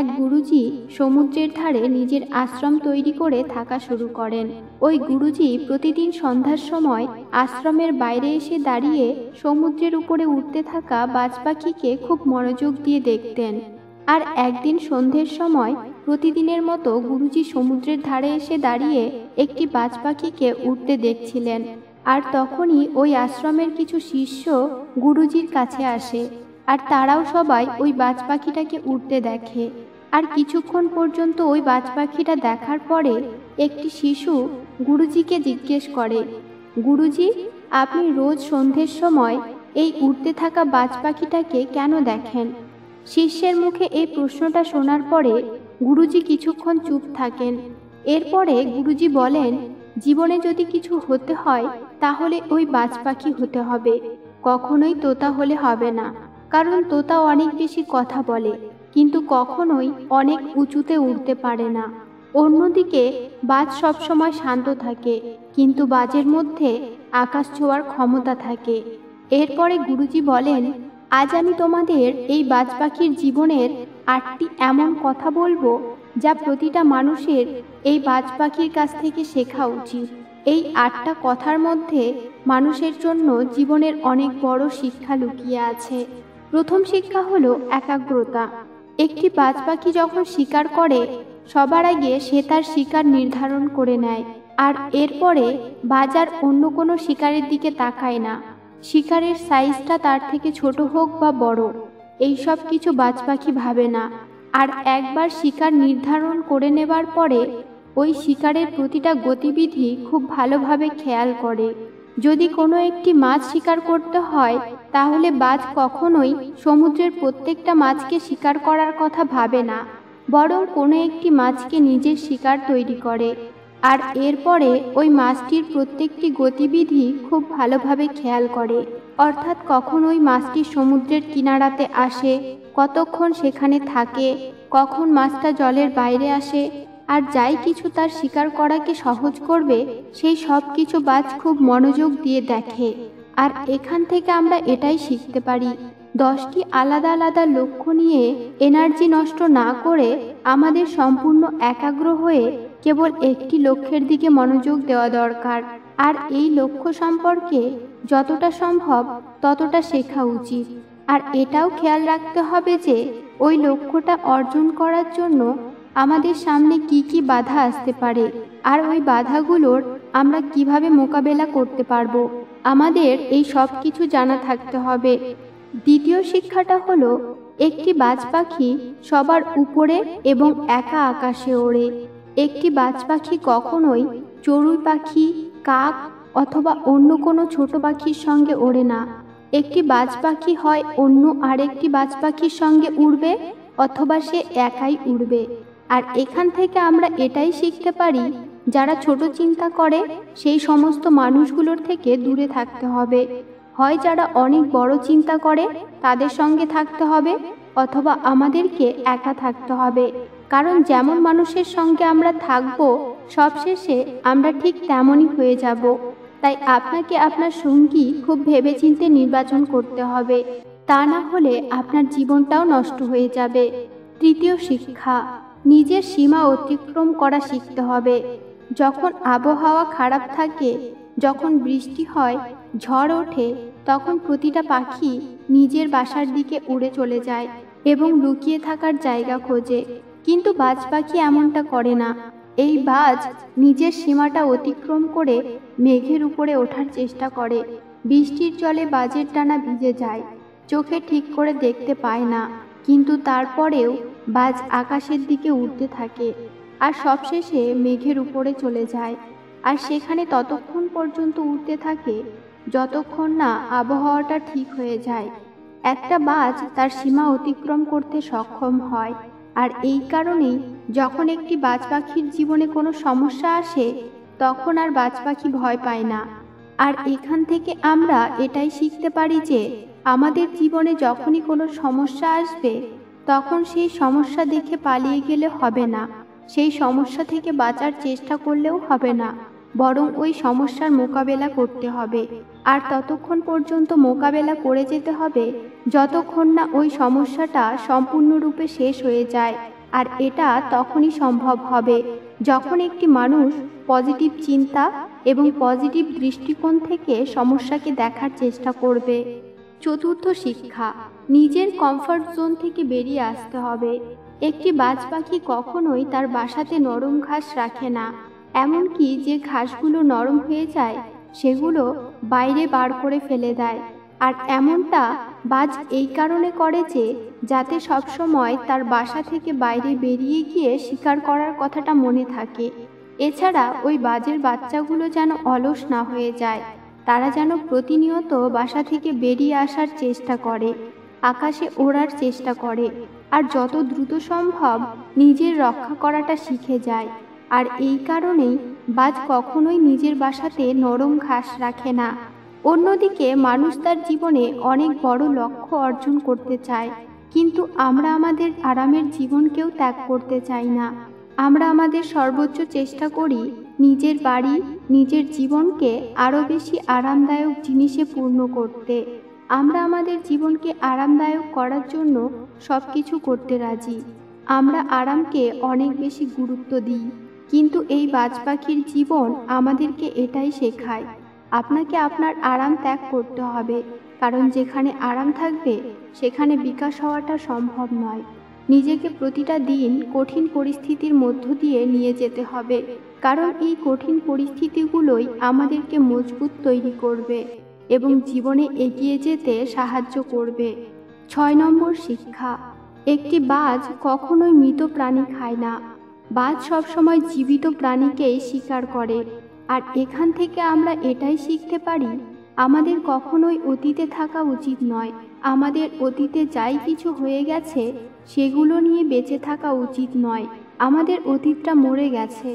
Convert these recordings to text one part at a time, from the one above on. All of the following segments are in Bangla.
এক গুরুজি সমুদ্রের ধারে নিজের আশ্রম তৈরি করে থাকা শুরু করেন। ওই গুরুজি প্রতিদিন সন্ধ্যার সময় আশ্রমের বাইরে এসে দাঁড়িয়ে সমুদ্রের উপরে উঠতে থাকা বাজ পাখিকে খুব মনোযোগ দিয়ে দেখতেন। আর একদিন সন্ধ্যের সময় প্রতিদিনের মতো গুরুজি সমুদ্রের ধারে এসে দাঁড়িয়ে একটি বাজ পাখিকে উঠতে দেখছিলেন। আর তখনই ওই আশ্রমের কিছু শিষ্য গুরুজির কাছে আসে, আর তারাও সবাই ওই বাজ পাখিটাকে উড়তে দেখে। আর কিছুক্ষণ পর্যন্ত ওই বাজ পাখিটা দেখার পরে একটি শিশু গুরুজিকে জিজ্ঞেস করে, গুরুজি, আপনি রোজ সন্ধ্যের সময় এই উড়তে থাকা বাজ পাখিটাকে কেন দেখেন? শিষ্যের মুখে এই প্রশ্নটা শোনার পরে গুরুজি কিছুক্ষণ চুপ থাকেন। এরপরে গুরুজি বলেন, জীবনে যদি কিছু হতে হয় তাহলে ওই বাজ পাখি হতে হবে, কখনোই তোতা হলে হবে না। কারণ তোতা অনেক বেশি কথা বলে, কিন্তু কখনোই অনেক উঁচুতে উড়তে পারে না। অন্যদিকে বাজ সবসময় শান্ত থাকে, কিন্তু বাজের মধ্যে আকাশ ছোঁয়ার ক্ষমতা থাকে। এরপরে গুরুজি বলেন, আজ আমি তোমাদের এই বাজ পাখির জীবনের 8টি এমন কথা বলবো যা প্রতিটা মানুষের এই বাজ পাখির কাছ থেকে শেখা উচিত। এই 8টা কথার মধ্যে মানুষের জন্য জীবনের অনেক বড় শিক্ষা লুকিয়ে আছে। প্রথম শিক্ষা হলো একাগ্রতা। একটি বাজ পাখি যখন শিকার করে সবার আগে সে তার শিকার নির্ধারণ করে নেয়, আর এরপরে বাজ আর অন্য কোনো শিকারের দিকে তাকায় না। শিকারের সাইজটা তার থেকে ছোট হোক বা বড়, এই সব কিছু বাজ পাখি ভাবে না। আর একবার শিকার নির্ধারণ করে নেবার পরে ওই শিকারের প্রতিটা গতিবিধি খুব ভালোভাবে খেয়াল করে। যদি কোনো একটি মাছ শিকার করতে হয় তাহলে বাজ কখনোই সমুদ্রের প্রত্যেকটা মাছকে শিকার করার কথা ভাবে না, বরং কোনো একটি মাছকে নিজের শিকার তৈরি করে। আর এরপরে ওই মাছটির প্রত্যেকটি গতিবিধি খুব ভালোভাবে খেয়াল করে। অর্থাৎ কখন ওই মাছটি সমুদ্রের কিনারাতে আসে, কতক্ষণ সেখানে থাকে, কখন মাছটা জলের বাইরে আসে, আর যাই কিছু তার শিকার করাকে সহজ করবে সেই সব কিছু বাজ খুব মনোযোগ দিয়ে দেখে। আর এখান থেকে আমরা এটাই শিখতে পারি, 10টি আলাদা আলাদা লক্ষ্য নিয়ে এনার্জি নষ্ট না করে আমাদের সম্পূর্ণ একাগ্র হয়ে কেবল একটি লক্ষ্যের দিকে মনোযোগ দেওয়া দরকার। আর এই লক্ষ্য সম্পর্কে যতটা সম্ভব ততটা শেখা উচিত। আর এটাও খেয়াল রাখতে হবে যে ওই লক্ষ্যটা অর্জন করার জন্য আমাদের সামনে কি কি বাধা আসতে পারে, আর ওই বাধাগুলোর আমরা কিভাবে মোকাবেলা করতে পারবো। আমাদের এই সব কিছু জানা থাকতে হবে। দ্বিতীয় শিক্ষাটা হলো, একটি বাজ পাখি সবার উপরে এবং একা আকাশে ওড়ে। একটি বাজ পাখি কখনোই চড়ুই পাখি, কাক অথবা অন্য কোনো ছোট পাখির সঙ্গে ওড়ে না। একটি বাজ পাখি হয় অন্য আরেকটি বাজ পাখির সঙ্গে উড়বে, অথবা সে একাই উড়বে। আর এখান থেকে আমরা এটাই শিখতে পারি, যারা ছোট চিন্তা করে সেই সমস্ত মানুষগুলোর থেকে দূরে থাকতে হবে। হয় যারা অনেক বড় চিন্তা করে তাদের সঙ্গে থাকতে হবে, অথবা আমাদেরকে একা থাকতে হবে। কারণ যেমন মানুষের সঙ্গে আমরা থাকবো, সবশেষে আমরা ঠিক তেমনই হয়ে যাব। তাই আপনাকে আপনার সঙ্গী খুব ভেবেচিন্তে নির্বাচন করতে হবে, তা না হলে আপনার জীবনটাও নষ্ট হয়ে যাবে। তৃতীয় শিক্ষা, নিজের সীমা অতিক্রম করা শিখতে হবে। যখন আবহাওয়া খারাপ থাকে, যখন বৃষ্টি হয়, ঝড় ওঠে, তখন প্রতিটা পাখি নিজের বাসার দিকে উড়ে চলে যায় এবং লুকিয়ে থাকার জায়গা খোঁজে। কিন্তু বাজ পাখি এমনটা করে না। এই বাজ নিজের সীমাটা অতিক্রম করে মেঘের উপরে ওঠার চেষ্টা করে। বৃষ্টির জলে বাজের ডানা ভিজে যায়, চোখে ঠিক করে দেখতে পায় না, কিন্তু তারপরেও বাজ আকাশের দিকে উড়তে থাকে আর সবশেষে মেঘের উপরে চলে যায়। আর সেখানে ততক্ষণ পর্যন্ত উড়তে থাকে যতক্ষণ না আবহাওয়াটা ঠিক হয়ে যায়। একটা বাজ তার সীমা অতিক্রম করতে সক্ষম হয়। আর এই কারণেই যখন একটি বাজ পাখির জীবনে কোনো সমস্যা আসে তখন আর বাজ পাখি ভয় পায় না। আর এখান থেকে আমরা এটাই শিখতে পারি যে আমাদের জীবনে যখনই কোনো সমস্যা আসবে তখন সেই সমস্যা দেখে পালিয়ে গেলে হবে না, সেই সমস্যা থেকে বাঁচার চেষ্টা করলেও হবে না, বরং ওই সমস্যার মোকাবেলা করতে হবে। আর ততক্ষণ পর্যন্ত মোকাবেলা করে যেতে হবে যতক্ষণ না ওই সমস্যাটা সম্পূর্ণরূপে শেষ হয়ে যায়। আর এটা তখনই সম্ভব হবে যখন একটি মানুষ পজিটিভ চিন্তা এবং পজিটিভ দৃষ্টিকোণ থেকে সমস্যাকে দেখার চেষ্টা করবে। চতুর্থ শিক্ষা, নিজের কমফর্ট জোন থেকে বেরিয়ে আসতে হবে। একটি বাজ পাখি কখনোই তার বাসাতে নরম ঘাস রাখে না, এমনকি যে ঘাসগুলো নরম হয়ে যায় সেগুলো বাইরে বার করে ফেলে দেয়। আর এমনটা বাজ এই কারণে করে যে যাতে সবসময় তার বাসা থেকে বাইরে বেরিয়ে গিয়ে শিকার করার কথাটা মনে থাকে। এছাড়া ওই বাজের বাচ্চাগুলো যেন অলস না হয়ে যায়, তারা যেন প্রতিনিয়ত বাসা থেকে বেরিয়ে আসার চেষ্টা করে, আকাশে ওড়ার চেষ্টা করে, আর যত দ্রুত সম্ভব নিজের রক্ষা করাটা শিখে যায়। আর এই কারণেই বাজ কখনোই নিজের বাসাতে নরম ঘাস রাখে না। অন্যদিকে মানুষ তার জীবনে অনেক বড় লক্ষ্য অর্জন করতে চায়, কিন্তু আমরা আমাদের আরামের জীবনকেও ত্যাগ করতে চাই না। আমরা আমাদের সর্বোচ্চ চেষ্টা করি নিজের বাড়ি, নিজের জীবনকে আরও বেশি আরামদায়ক জিনিসে পূর্ণ করতে। আমরা আমাদের জীবনকে আরামদায়ক করার জন্য সব কিছু করতে রাজি। আমরা আরামকে অনেক বেশি গুরুত্ব দিই, কিন্তু এই বাজ পাখির জীবন আমাদেরকে এটাই শেখায়। আপনাকে আপনার আরাম ত্যাগ করতে হবে, কারণ যেখানে আরাম থাকবে সেখানে বিকাশ হওয়াটা সম্ভব নয়। নিজেকে প্রতিটা দিন কঠিন পরিস্থিতির মধ্য দিয়ে নিয়ে যেতে হবে, কারণ এই কঠিন পরিস্থিতিগুলোই আমাদেরকে মজবুত তৈরি করবে এবং জীবনে এগিয়ে যেতে সাহায্য করবে। 6 নম্বর শিক্ষা, একটি বাজ কখনোই মৃত প্রাণী খায় না। বাজ সবসময় জীবিত প্রাণীকেই শিকার করে। আর এখান থেকে আমরা এটাই শিখতে পারি, আমাদের কখনোই অতীতে থাকা উচিত নয়। আমাদের অতীতে যাই কিছু হয়ে গেছে সেগুলো নিয়ে বেঁচে থাকা উচিত নয়। আমাদের অতীতটা মরে গেছে,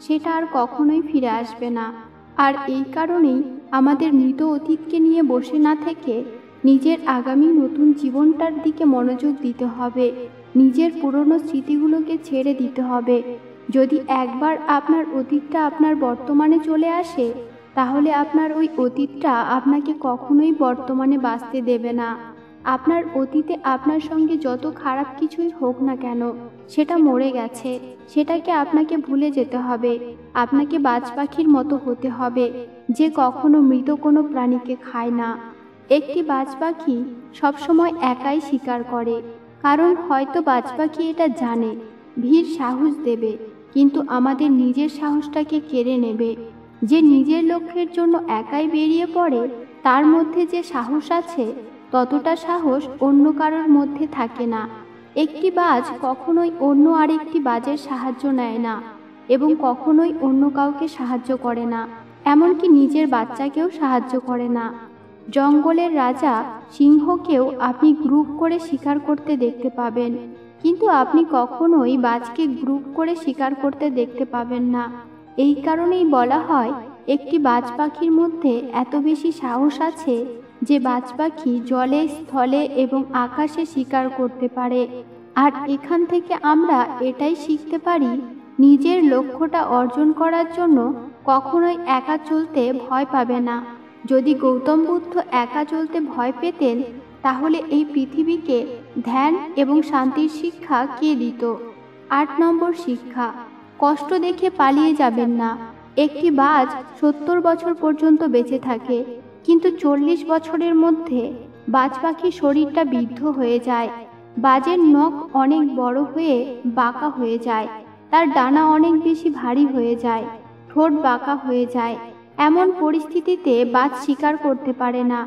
সেটা আর কখনোই ফিরে আসবে না। আর এই কারণেই আমাদের মৃত অতীতকে নিয়ে বসে না থেকে নিজের আগামী নতুন জীবনটার দিকে মনোযোগ দিতে হবে। নিজের পুরনো স্মৃতিগুলোকে ছেড়ে দিতে হবে। যদি একবার আপনার অতীতটা আপনার বর্তমানে চলে আসে, তাহলে আপনার ওই অতীতটা আপনাকে কখনোই বর্তমানে বাঁচতে দেবে না। আপনার অতীতে আপনার সঙ্গে যত খারাপ কিছুই হোক না কেন, সেটা মরে গেছে, সেটাকে আপনাকে ভুলে যেতে হবে। আপনাকে বাজ পাখির মতো হতে হবে, যে কখনো মৃত কোনো প্রাণীকে খায় না। একটি বাজ পাখি সবসময় একাই শিকার করে, কারণ হয়তো বাজ পাখি এটা জানে ভিড় সাহস দেবে, কিন্তু আমাদের নিজের সাহসটাকে কেড়ে নেবে। যে নিজের লক্ষ্যের জন্য একাই বেরিয়ে পড়ে, তার মধ্যে যে সাহস আছে ততটা সাহস অন্য কারোর মধ্যে থাকে না। একটি বাজ কখনোই অন্য আরেকটি বাজের সাহায্য নেয় না এবং কখনোই অন্য কাউকে সাহায্য করে না, এমনকি নিজের বাচ্চাকেও সাহায্য করে না। জঙ্গলের রাজা সিংহকেও আপনি গ্রুপ করে শিকার করতে দেখতে পাবেন, কিন্তু আপনি কখনোই বাজকে গ্রুপ করে শিকার করতে দেখতে পাবেন না। এই কারণেই বলা হয় একটি বাজ পাখির মধ্যে এত বেশি সাহস আছে যে বাজ পাখি জলে, স্থলে এবং আকাশে শিকার করতে পারে। আর এখান থেকে আমরা এটাই শিখতে পারি, নিজের লক্ষ্যটা অর্জন করার জন্য কখনোই একা চলতে ভয় পাবে না। যদি গৌতম বুদ্ধ একা চলতে ভয় পেতেন, তাহলে এই পৃথিবীকে ধ্যান এবং শান্তির শিক্ষা কে দিত? 8 নম্বর শিক্ষা, কষ্ট দেখে পালিয়ে যাবেন না। একটি বাজ 70 বছর পর্যন্ত বেঁচে থাকে, কিন্তু 40 বছরের মধ্যে বাজ পাখির শরীরটা বৃদ্ধ হয়ে যায়। বাজের নখ অনেক বড় হয়ে বাঁকা হয়ে যায়, তার ডানা অনেক বেশি ভারী হয়ে যায়, ঠোঁট বাঁকা হয়ে যায়। এমন পরিস্থিতিতে বাজ শিকার করতে পারে না।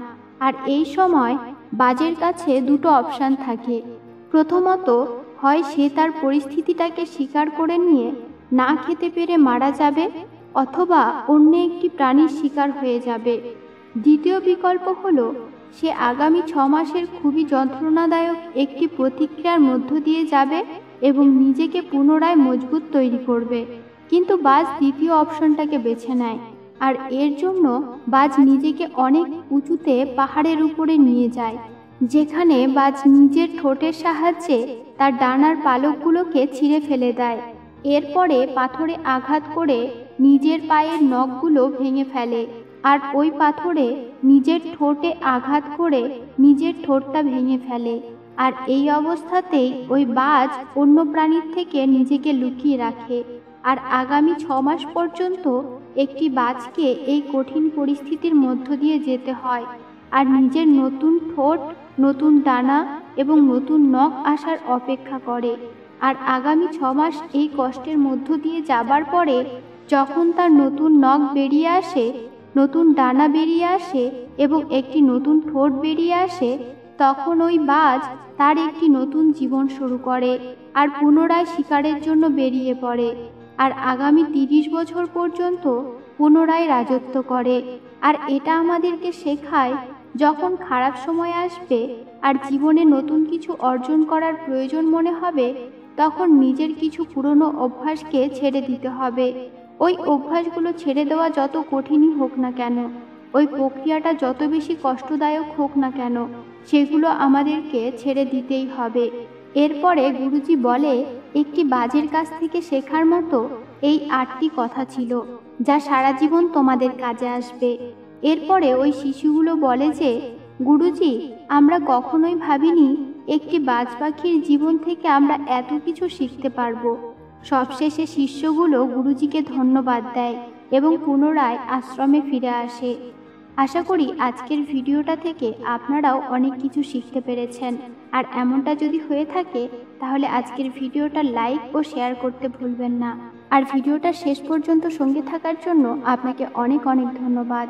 আর এই সময় বাজের কাছে দুটো অপশান থাকে। প্রথমত, হয় সে তার পরিস্থিতিটাকে স্বীকার করে নিয়ে না খেতে পেরে মারা যাবে, অথবা অন্য একটি প্রাণীর শিকার হয়ে যাবে। দ্বিতীয় বিকল্প হলো সে আগামী 6 মাসের খুবই যন্ত্রণাদায়ক একটি প্রতিক্রিয়ার মধ্য দিয়ে যাবে এবং নিজেকে পুনরায় মজবুত তৈরি করবে। কিন্তু বাজ দ্বিতীয় অপশনটাকে বেছে নেয়, আর এর জন্য বাজ নিজেকে অনেক উঁচুতে পাহাড়ের উপরে নিয়ে যায়, যেখানে বাজ নিজের ঠোঁটের সাহায্যে তার ডানার পালকগুলোকে ছিঁড়ে ফেলে দেয়। এরপরে পাথরে আঘাত করে নিজের পায়ের নখগুলো ভেঙে ফেলে, আর ওই পাথরে নিজের ঠোঁটে আঘাত করে নিজের ঠোঁটটা ভেঙে ফেলে। আর এই অবস্থাতেই ওই বাজ অন্য প্রাণীর থেকে নিজেকে লুকিয়ে রাখে। আর আগামী 6 মাস পর্যন্ত একটি বাজকে এই কঠিন পরিস্থিতির মধ্য দিয়ে যেতে হয় আর নিজের নতুন ঠোঁট, নতুন ডানা এবং নতুন নখ আসার অপেক্ষা করে। আর আগামী 6 মাস এই কষ্টের মধ্য দিয়ে যাবার পরে যখন তার নতুন নখ বেরিয়ে আসে, নতুন ডানা বেরিয়ে আসে এবং একটি নতুন ঠোঁট বেরিয়ে আসে, তখন ওই বাজ তার একটি নতুন জীবন শুরু করে আর পুনরায় শিকারের জন্য বেরিয়ে পড়ে। আর আগামী 30 বছর পর্যন্ত পুনরায় রাজত্ব করে। আর এটা আমাদেরকে শেখায়, যখন খারাপ সময় আসবে আর জীবনে নতুন কিছু অর্জন করার প্রয়োজন মনে হবে, তখন নিজের কিছু পুরনো অভ্যাসকে ছেড়ে দিতে হবে। ওই অভ্যাসগুলো ছেড়ে দেওয়া যত কঠিনই হোক না কেন, ওই প্রক্রিয়াটা যত বেশি কষ্টদায়ক হোক না কেন, সেগুলো আমাদেরকে ছেড়ে দিতেই হবে। এরপরে গুরুজি বলে, একটি বাজের কাছ থেকে শেখার মতো এই 8টি কথা ছিল, যা সারা জীবন তোমাদের কাজে আসবে। এরপরে ওই শিশুগুলো বলে যে, গুরুজি, আমরা কখনোই ভাবিনি একটি বাজ পাখির জীবন থেকে আমরা এত কিছু শিখতে পারবো। সবশেষে শিষ্যগুলো গুরুজিকে ধন্যবাদ দেয় এবং পুনরায় আশ্রমে ফিরে আসে। আশা করি আজকের ভিডিওটা থেকে আপনারাও অনেক কিছু শিখতে পেরেছেন। আর এমনটা যদি হয়ে থাকে তাহলে আজকের ভিডিওটা লাইক ও শেয়ার করতে ভুলবেন না। আর ভিডিওটা শেষ পর্যন্ত সঙ্গে থাকার জন্য আপনাকে অনেক অনেক ধন্যবাদ।